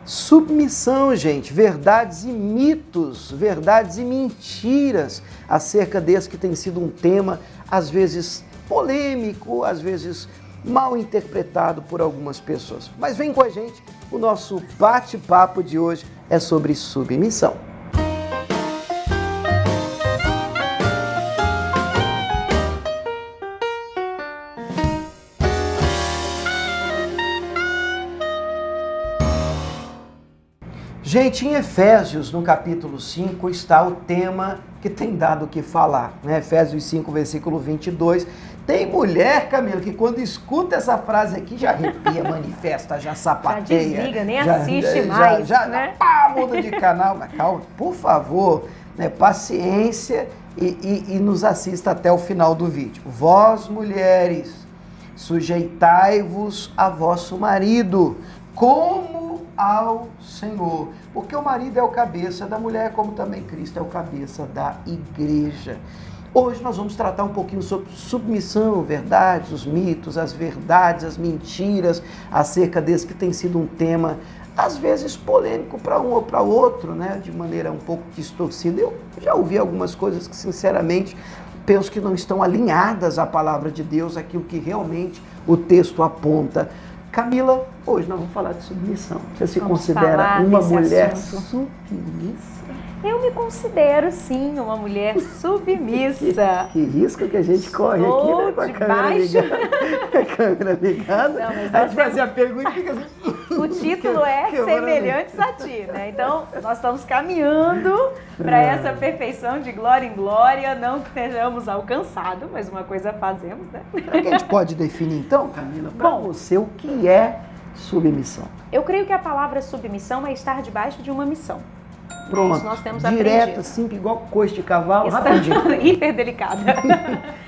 Submissão, gente, verdades e mitos, verdades e mentiras acerca desse que tem sido um tema, às vezes polêmico, às vezes mal interpretado por algumas pessoas. Mas vem com a gente, o nosso bate-papo de hoje é sobre submissão. Gente, em Efésios, no capítulo 5, está o tema que tem dado o que falar, né? Efésios 5, versículo 22. Tem mulher, Camila, que quando escuta essa frase aqui já arrepia, manifesta, já sapateia. Já desliga, nem assiste mais, né? Muda de canal. Mas calma, por favor, né? Paciência e nos assista até o final do vídeo. Vós, mulheres, sujeitai-vos a vosso marido, como ao Senhor, porque o marido é o cabeça da mulher, como também Cristo é o cabeça da igreja. Hoje nós vamos tratar um pouquinho sobre submissão, verdades, os mitos, as verdades, as mentiras acerca desse que tem sido um tema, às vezes polêmico para um ou para outro, né? De maneira um pouco distorcida. Eu já ouvi algumas coisas que, sinceramente, penso que não estão alinhadas à palavra de Deus, aquilo que realmente o texto aponta. Camila, hoje nós vamos falar de submissão. Você se considera uma mulher submissa? Eu me considero, sim, uma mulher submissa. Que risco que a gente corre aqui, né? Com a câmera ligada. A câmera ligada. Não, mas a gente fazia a pergunta e fica assim. O título é Semelhantes a Ti, né? Então, nós estamos caminhando para essa perfeição de glória em glória, não que estejamos alcançados, mas uma coisa fazemos, né? Será que a gente pode definir, então, Camila, para você, o que é submissão? Eu creio que a palavra submissão é estar debaixo de uma missão. Pronto, isso nós temos direto, aprendido. Simples, igual coice de cavalo, rapidinho. Hiper delicada.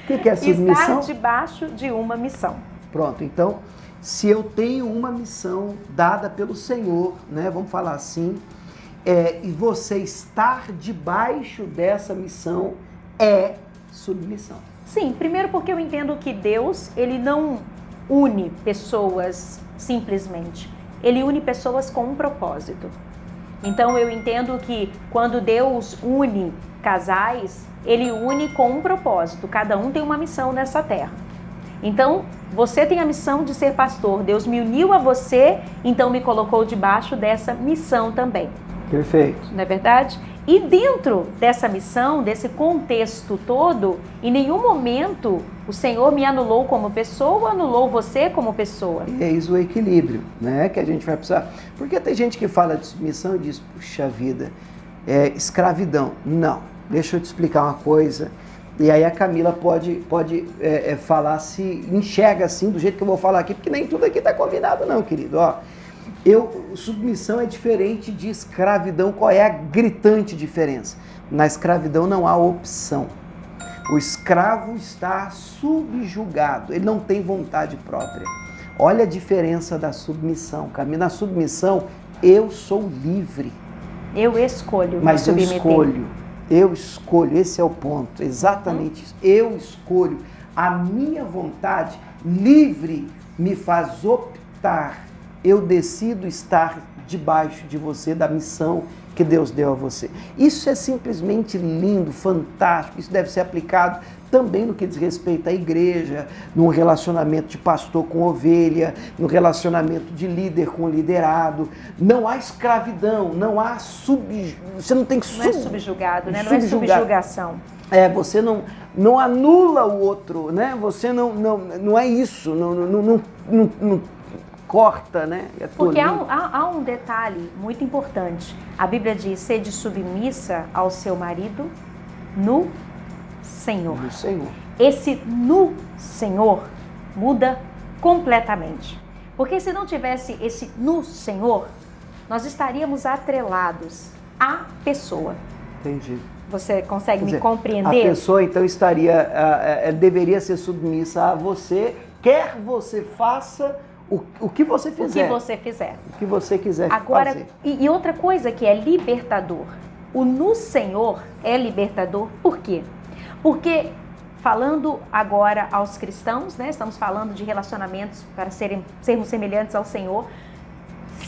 O que é submissão? Estar debaixo de uma missão. Pronto, então, se eu tenho uma missão dada pelo Senhor, né, vamos falar assim, e você estar debaixo dessa missão é submissão. Sim, primeiro porque eu entendo que Deus, ele não une pessoas simplesmente. Ele une pessoas com um propósito. Então eu entendo que quando Deus une casais, ele une com um propósito. Cada um tem uma missão nessa terra. Então, você tem a missão de ser pastor. Deus me uniu a você, então me colocou debaixo dessa missão também. Perfeito. Não é verdade? E dentro dessa missão, desse contexto todo, em nenhum momento o Senhor me anulou como pessoa ou anulou você como pessoa. E eis o equilíbrio, né, que a gente vai precisar. Porque tem gente que fala de submissão e diz, puxa vida, escravidão. Não, deixa eu te explicar uma coisa. E aí a Camila pode falar se enxerga assim, do jeito que eu vou falar aqui, porque nem tudo aqui está combinado não, querido. Ó, submissão é diferente de escravidão. Qual é a gritante diferença? Na escravidão não há opção. O escravo está subjugado, ele não tem vontade própria. Olha a diferença da submissão, Camila. Na submissão, eu sou livre. Eu escolho me Mas submeter. Eu escolho, esse é o ponto, exatamente isso. Eu escolho, a minha vontade livre me faz optar. Eu decido estar debaixo de você, da missão que Deus deu a você. Isso é simplesmente lindo, fantástico. Isso deve ser aplicado também no que diz respeito à igreja, no relacionamento de pastor com ovelha, no relacionamento de líder com liderado. Não há escravidão, não há você não tem Não é subjugado, né? Não é subjugação. Você não anula o outro, né? Você não é isso, não corta, né? Porque há um detalhe muito importante. A Bíblia diz, sede submissa ao seu marido no Senhor. No Senhor. Esse no Senhor muda completamente. Porque se não tivesse esse no Senhor, nós estaríamos atrelados à pessoa. Entendi. Você consegue me compreender? A pessoa então deveria ser submissa a você, quer você faça o que você fizer. O que você fizer. O que você quiser fazer. E outra coisa que é libertador. O no Senhor é libertador. Por quê? Porque, falando agora aos cristãos, né, estamos falando de relacionamentos para sermos semelhantes ao Senhor.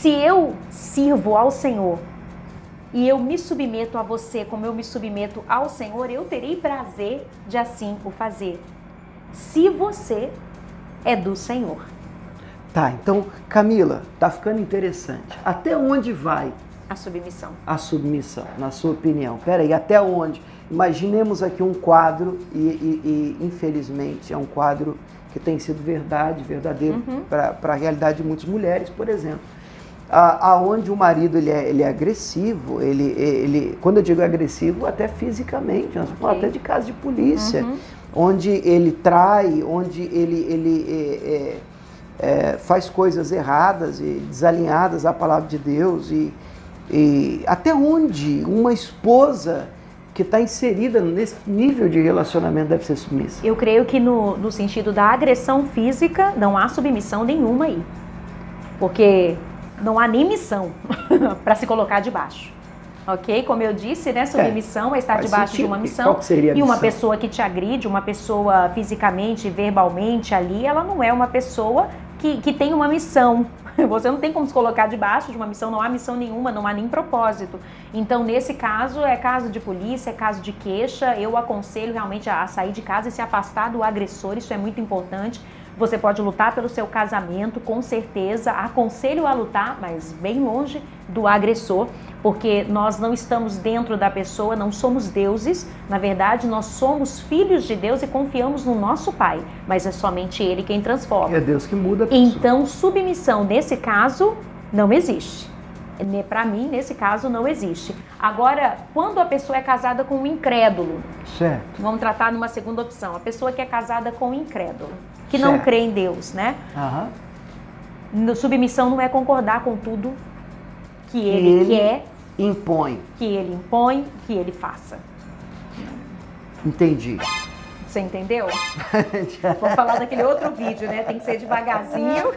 Se eu sirvo ao Senhor e eu me submeto a você como eu me submeto ao Senhor, eu terei prazer de assim o fazer. Se você é do Senhor. Tá, então, Camila, tá ficando interessante. Até onde vai A submissão. a submissão, na sua opinião? Peraí, até onde? Imaginemos aqui um quadro e infelizmente, é um quadro que tem sido verdadeiro para a realidade de muitas mulheres, por exemplo. Aonde o marido ele é agressivo, quando eu digo agressivo, até fisicamente, nós vamos falar até de caso de polícia, onde ele trai, onde ele faz coisas erradas e desalinhadas à palavra de Deus, e até onde uma esposa que está inserida nesse nível de relacionamento deve ser submissa? Eu creio que no sentido da agressão física, não há submissão nenhuma aí. Porque não há nem missão para se colocar debaixo. Ok? Como eu disse, né? Submissão é estar debaixo de uma missão. Qual que seria a e uma missão? pessoa que te agride, uma pessoa fisicamente, verbalmente ali, ela não é uma pessoa que tem uma missão. Você não tem como se colocar debaixo de uma missão, não há missão nenhuma, não há nem propósito. Então, nesse caso, é caso de polícia, é caso de queixa, eu aconselho realmente a sair de casa e se afastar do agressor, isso é muito importante. Você pode lutar pelo seu casamento, com certeza, aconselho a lutar, mas bem longe do agressor, porque nós não estamos dentro da pessoa, não somos deuses, na verdade nós somos filhos de Deus e confiamos no nosso Pai, mas é somente Ele quem transforma. É Deus que muda a pessoa. Então, submissão nesse caso não existe. Para mim, nesse caso, não existe. Agora, quando a pessoa é casada com um incrédulo, certo. Vamos tratar numa segunda opção, a pessoa que é casada com um incrédulo, que não crê em Deus, né? Submissão não é concordar com tudo que ele quer, impõe. que ele impõe, que ele faça. Entendi. Você entendeu? Vamos falar daquele outro vídeo, né? Tem que ser devagarzinho.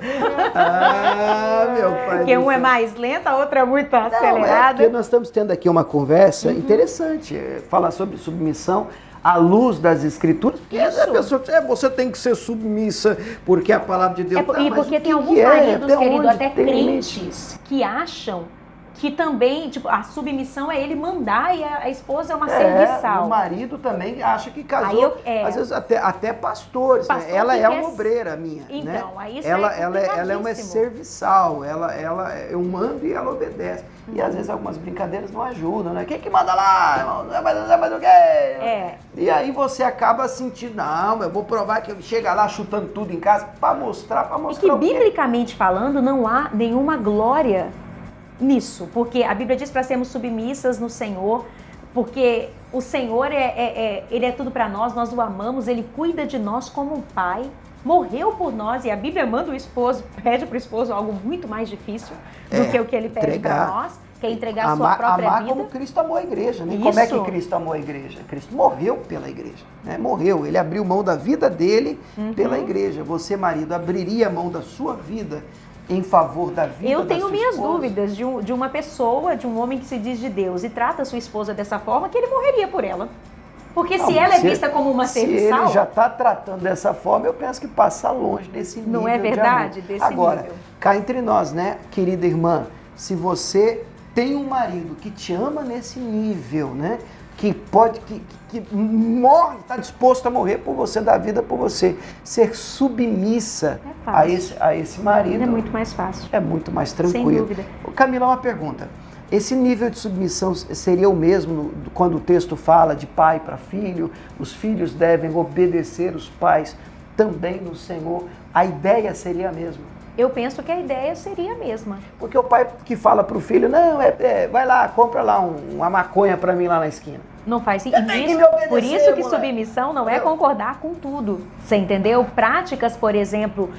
Meu pai. Porque um é mais lento, a outra é muito acelerada. Porque nós estamos tendo aqui uma conversa interessante, falar sobre submissão à luz das Escrituras. Porque a pessoa diz, você tem que ser submissa porque a palavra de Deus... E porque tem alguns maridos, querido, até crentes, que acham que também, tipo, a submissão é ele mandar e a esposa é uma serviçal. O marido também acha que casou, às vezes até pastores, né? Ela é uma obreira minha, então, né? Aí isso ela é uma serviçal, eu mando e ela obedece. E às vezes algumas brincadeiras não ajudam, né? Quem que manda lá, irmão? Mas o quê? E aí você acaba sentindo, não, eu vou provar que chega lá chutando tudo em casa para mostrar E que biblicamente falando não há nenhuma glória nisso, porque a Bíblia diz para sermos submissas no Senhor, porque o Senhor Ele é tudo para nós, nós o amamos, Ele cuida de nós como um pai, morreu por nós, e a Bíblia manda o esposo, pede para o esposo algo muito mais difícil do que o que Ele pede para nós, que é entregar a sua própria amar vida. Como Cristo amou a igreja, né? Isso. Como é que Cristo amou a igreja? Cristo morreu pela igreja, né? Morreu, Ele abriu mão da vida dele pela igreja. Você, marido, abriria mão da sua vida em favor da vida da sua esposa? Eu tenho minhas dúvidas de uma pessoa, de um homem que se diz de Deus e trata a sua esposa dessa forma, que ele morreria por ela. Porque se ela é vista como uma serviçal... Se ele já está tratando dessa forma, eu penso que passa longe desse nível. Não é verdade? De amor. Agora, cá entre nós, né, querida irmã, se você tem um marido que te ama nesse nível, né, que morre, está disposto a morrer por você, dar vida por você, ser submissa a esse marido. É muito mais fácil. É muito mais tranquilo. Sem dúvida. Camila, uma pergunta. Esse nível de submissão seria o mesmo quando o texto fala de pai para filho? Os filhos devem obedecer os pais também no Senhor? A ideia seria a mesma? Eu penso que a ideia seria a mesma. Porque o pai que fala para o filho, não, vai lá, compra lá uma maconha para mim lá na esquina. Não faz sentido. Por isso que submissão não é concordar com tudo. Você entendeu? Práticas, por exemplo,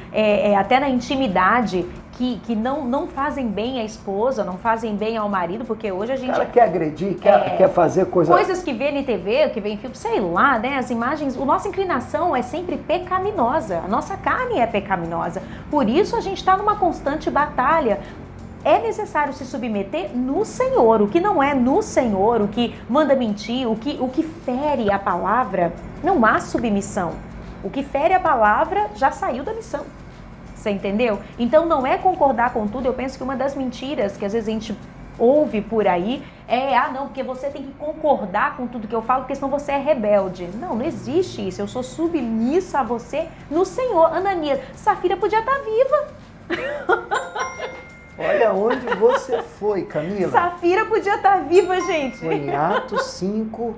até na intimidade, que não fazem bem à esposa, não fazem bem ao marido, porque hoje a gente... O cara quer agredir, quer fazer coisas que vê na TV, que vê em filme, sei lá, né? As imagens, a nossa inclinação é sempre pecaminosa, a nossa carne é pecaminosa. Por isso a gente está numa constante batalha. É necessário se submeter no Senhor. O que não é no Senhor, o que manda mentir, o que fere a palavra, não há submissão. O que fere a palavra já saiu da missão. Você entendeu? Então não é concordar com tudo. Eu penso que uma das mentiras que às vezes a gente ouve por aí é, não, porque você tem que concordar com tudo que eu falo, porque senão você é rebelde. Não, não existe isso. Eu sou submissa a você no Senhor. Ananias, Safira podia estar viva. Olha onde você foi, Camila. Safira podia estar viva, gente. Foi em Atos 5,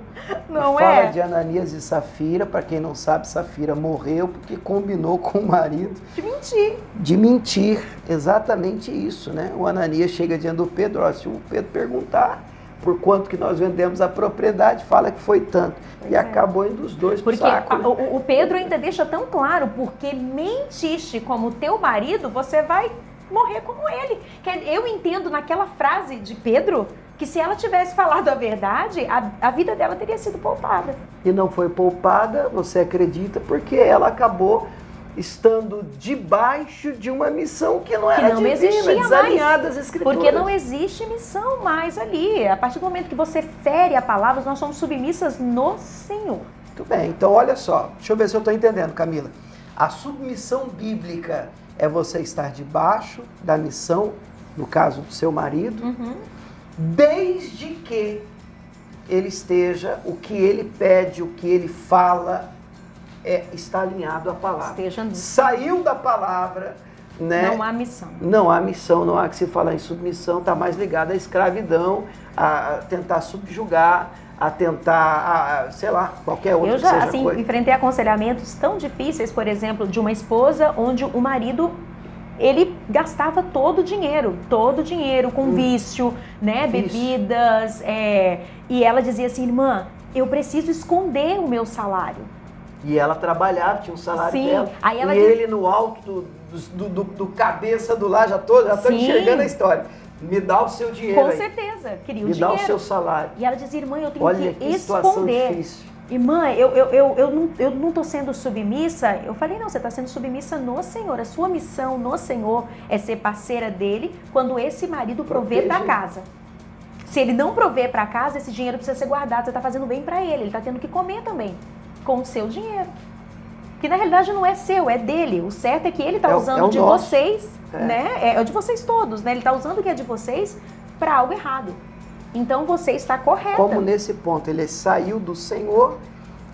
não fala é? de Ananias e Safira. Para quem não sabe, Safira morreu porque combinou com o marido De mentir. de mentir. Exatamente isso, né? O Ananias chega diante do Pedro, ó, se o Pedro perguntar por quanto que nós vendemos a propriedade, fala que foi tanto. Pois e é. acabou indo os dois pro Porque saco. Né? o Pedro ainda deixa tão claro, porque mentiste como teu marido, você vai morrer como ele. Eu entendo naquela frase de Pedro que se ela tivesse falado a verdade, a vida dela teria sido poupada. E não foi poupada, você acredita, porque ela acabou estando debaixo de uma missão que não era divina, existia desalinhada mais. das escrituras. Porque não existe missão mais ali. A partir do momento que você fere a palavra, nós somos submissas no Senhor. Muito bem, então olha só, deixa eu ver se eu estou entendendo, Camila. A submissão bíblica é você estar debaixo da missão, no caso do seu marido, desde que ele esteja, o que ele pede, o que ele fala, está alinhado à palavra. Saiu da palavra, né? Não há missão. Não há missão, não há que se falar em submissão, está mais ligado à escravidão, a tentar subjugar, a tentar, sei lá, qualquer outra Eu já, seja assim, coisa. enfrentei aconselhamentos tão difíceis, por exemplo, de uma esposa onde o marido, ele gastava todo o dinheiro com vício, né, bebidas, e ela dizia assim, irmã, eu preciso esconder o meu salário. E ela trabalhava, tinha um salário Sim. dela. Aí ela ele no alto do cabeça do lar, já tô enxergando a história. Me dá o seu dinheiro Com aí. certeza, queria o Me dinheiro. dá o seu salário. E ela dizia, irmã, eu tenho Olha que situação esconder. difícil. Irmã, eu não estou sendo submissa. Eu falei, não, você está sendo submissa no Senhor. A sua missão no Senhor é ser parceira dele quando esse marido provê para casa. Se ele não prover para casa, esse dinheiro precisa ser guardado. Você está fazendo bem para ele está tendo que comer também com o seu dinheiro. Que na realidade não é seu, é dele. O certo é que ele está usando de nosso. vocês, né? É de vocês todos, né? Ele está usando o que é de vocês para algo errado. Então você está correta. Como nesse ponto ele saiu do Senhor,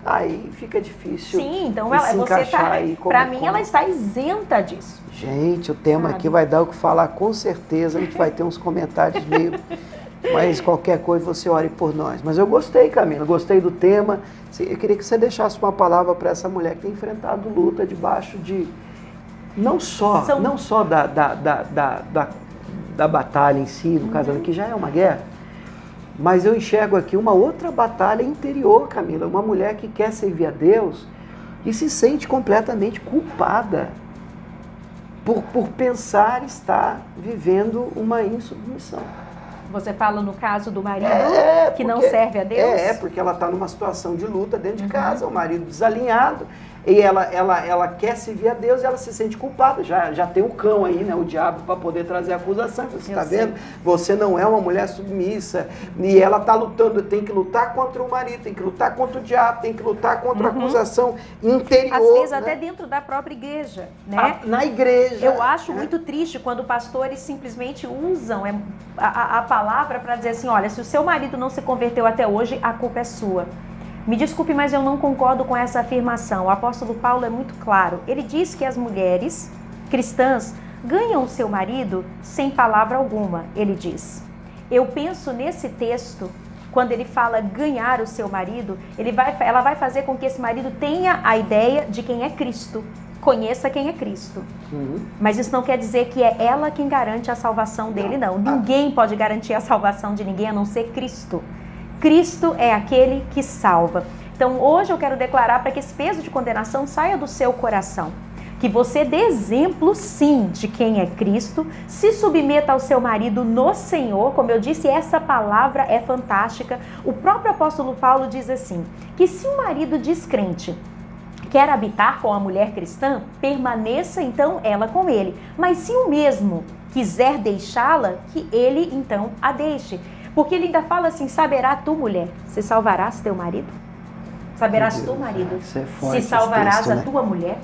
aí fica difícil. Sim, então se você está. Para mim, ela está isenta disso. Gente, o tema aqui vai dar o que falar com certeza. A gente vai ter uns comentários meio. Mas qualquer coisa você ore por nós. Mas eu gostei, Camila, gostei do tema. Eu queria que você deixasse uma palavra para essa mulher que tem enfrentado luta debaixo de. Não só da batalha em si, no casamento, que já é uma guerra. Mas eu enxergo aqui uma outra batalha interior, Camila. Uma mulher que quer servir a Deus e se sente completamente culpada por pensar estar vivendo uma insubmissão. Você fala no caso do marido que não serve a Deus? Porque ela está numa situação de luta dentro de casa, o marido desalinhado, e ela quer servir a Deus e ela se sente culpada. Já tem o cão aí, né, o diabo, para poder trazer a acusação. Você está vendo? Você não é uma mulher submissa. E ela está lutando, tem que lutar contra o marido, tem que lutar contra o diabo, tem que lutar contra a acusação interior. Às vezes né? até dentro da própria igreja, né? Na igreja. Eu acho muito triste quando pastores simplesmente usam a palavra para dizer assim, olha, se o seu marido não se converteu até hoje, a culpa é sua. Me desculpe, mas eu não concordo com essa afirmação. O apóstolo Paulo é muito claro. Ele diz que as mulheres cristãs ganham o seu marido sem palavra alguma, ele diz. Eu penso nesse texto, quando ele fala ganhar o seu marido, ela vai fazer com que esse marido tenha a ideia de quem é Cristo. Conheça quem é Cristo. Mas isso não quer dizer que é ela quem garante a salvação dele, não. Ninguém pode garantir a salvação de ninguém a não ser Cristo. Cristo é aquele que salva. Então hoje eu quero declarar para que esse peso de condenação saia do seu coração. Que você dê exemplo sim de quem é Cristo, se submeta ao seu marido no Senhor. Como eu disse, essa palavra é fantástica. O próprio apóstolo Paulo diz assim, que se um marido descrente quer habitar com a mulher cristã, permaneça então ela com ele. Mas se o mesmo quiser deixá-la, que ele então a deixe. Porque ele ainda fala assim, saberá tu, mulher, se salvarás teu marido? Saberás tu, marido, Isso é forte, se salvarás texto, né? a tua mulher?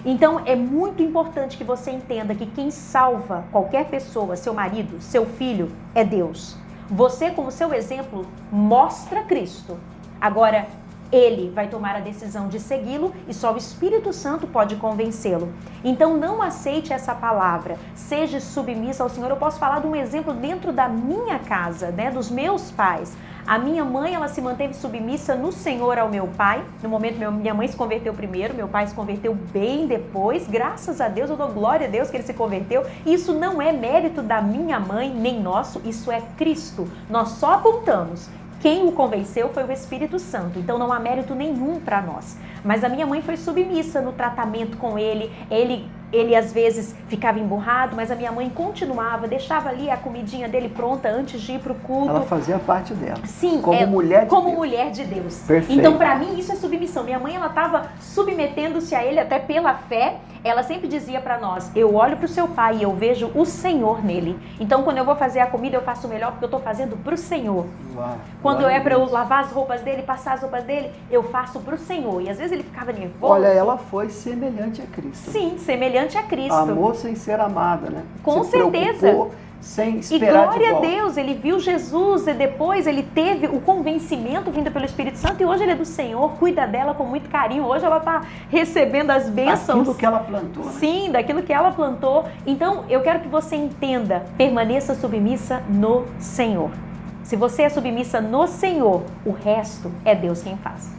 Então é muito importante que você entenda que quem salva qualquer pessoa, seu marido, seu filho, é Deus. Você, como seu exemplo, mostra Cristo. Agora, ele vai tomar a decisão de segui-lo e só o Espírito Santo pode convencê-lo. Então não aceite essa palavra, seja submissa ao Senhor. Eu posso falar de um exemplo dentro da minha casa, né, dos meus pais. A minha mãe, ela se manteve submissa no Senhor ao meu pai. No momento, minha mãe se converteu primeiro, meu pai se converteu bem depois. Graças a Deus, eu dou glória a Deus que ele se converteu. Isso não é mérito da minha mãe, nem nosso, isso é Cristo. Nós só apontamos. Quem o convenceu foi o Espírito Santo, então não há mérito nenhum para nós. Mas a minha mãe foi submissa no tratamento com ele, ele às vezes ficava emburrado, mas a minha mãe continuava, deixava ali a comidinha dele pronta antes de ir para o culto. Ela fazia parte dela. Sim, como mulher de como Deus. Mulher de Deus. Perfeito. Então, para mim, isso é submissão. Minha mãe, ela estava submetendo-se a ele até pela fé. Ela sempre dizia para nós, eu olho para o seu pai e eu vejo o Senhor nele. Então, quando eu vou fazer a comida, eu faço melhor porque eu estou fazendo para o Senhor. Uau, quando é para eu lavar as roupas dele, passar as roupas dele, eu faço para o Senhor. E às vezes ele ficava nervoso. Olha, ela foi semelhante a Cristo. Sim, semelhante a Cristo. Amou sem ser amada, né? Com Se certeza. preocupou sem E esperar de glória a volta. Deus, ele viu Jesus e depois ele teve o convencimento vindo pelo Espírito Santo e hoje ele é do Senhor, cuida dela com muito carinho. Hoje ela está recebendo as bênçãos. Daquilo que ela plantou, né? Sim, daquilo que ela plantou. Então, eu quero que você entenda, permaneça submissa no Senhor. Se você é submissa no Senhor, o resto é Deus quem faz.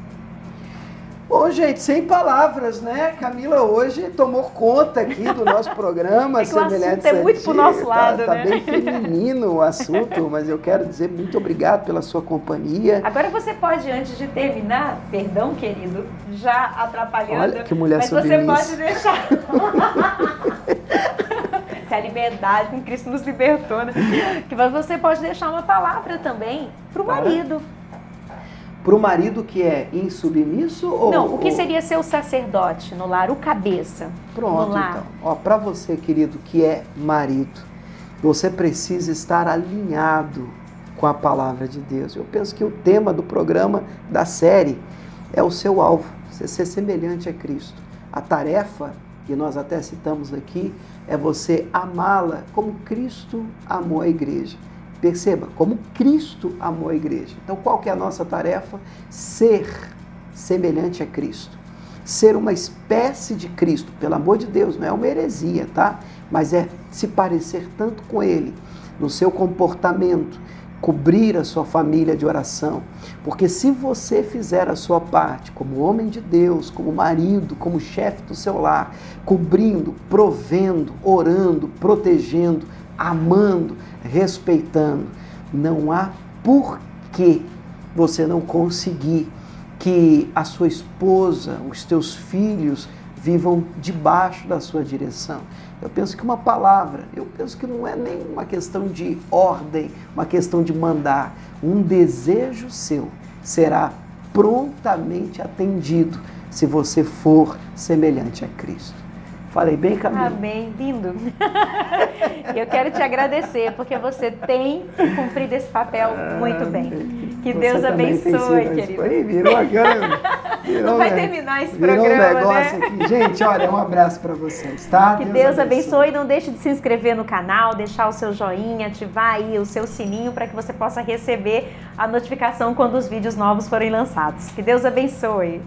Bom, gente, sem palavras, né? Camila hoje tomou conta aqui do nosso programa. É que o assunto é muito pro nosso lado, tá né? bem feminino o assunto, mas eu quero dizer muito obrigado pela sua companhia. Agora você pode, antes de terminar, perdão, querido, já atrapalhando. Olha que mulher mas submissa. você pode deixar... Se a liberdade com Cristo nos libertou, né? Que você pode deixar uma palavra também para o marido. Para o marido que é insubmisso? Não, o que seria ser o sacerdote no lar, o cabeça Pronto, no lar. então. Ó, para você, querido, que é marido, você precisa estar alinhado com a palavra de Deus. Eu penso que o tema do programa, da série, é o seu alvo, você ser semelhante a Cristo. A tarefa, que nós até citamos aqui, é você amá-la como Cristo amou a igreja. Perceba, como Cristo amou a igreja. Então, qual que é a nossa tarefa? Ser semelhante a Cristo. Ser uma espécie de Cristo, pelo amor de Deus, não é uma heresia, tá? Mas é se parecer tanto com Ele, no seu comportamento, cobrir a sua família de oração. Porque se você fizer a sua parte, como homem de Deus, como marido, como chefe do seu lar, cobrindo, provendo, orando, protegendo, amando, respeitando, não há por que você não conseguir que a sua esposa, os teus filhos vivam debaixo da sua direção. Eu penso que uma palavra, eu penso que não é nem uma questão de ordem, uma questão de mandar. Um desejo seu será prontamente atendido se você for semelhante a Cristo. Falei bem, Camila? Amém, lindo. Eu quero te agradecer, porque você tem cumprido esse papel muito bem. Que Deus abençoe, querido. Aí, virou agora. Não vai terminar esse virou programa, um negócio né? aqui. Gente, olha, um abraço para vocês, tá? Que Deus abençoe. Não deixe de se inscrever no canal, deixar o seu joinha, ativar aí o seu sininho para que você possa receber a notificação quando os vídeos novos forem lançados. Que Deus abençoe.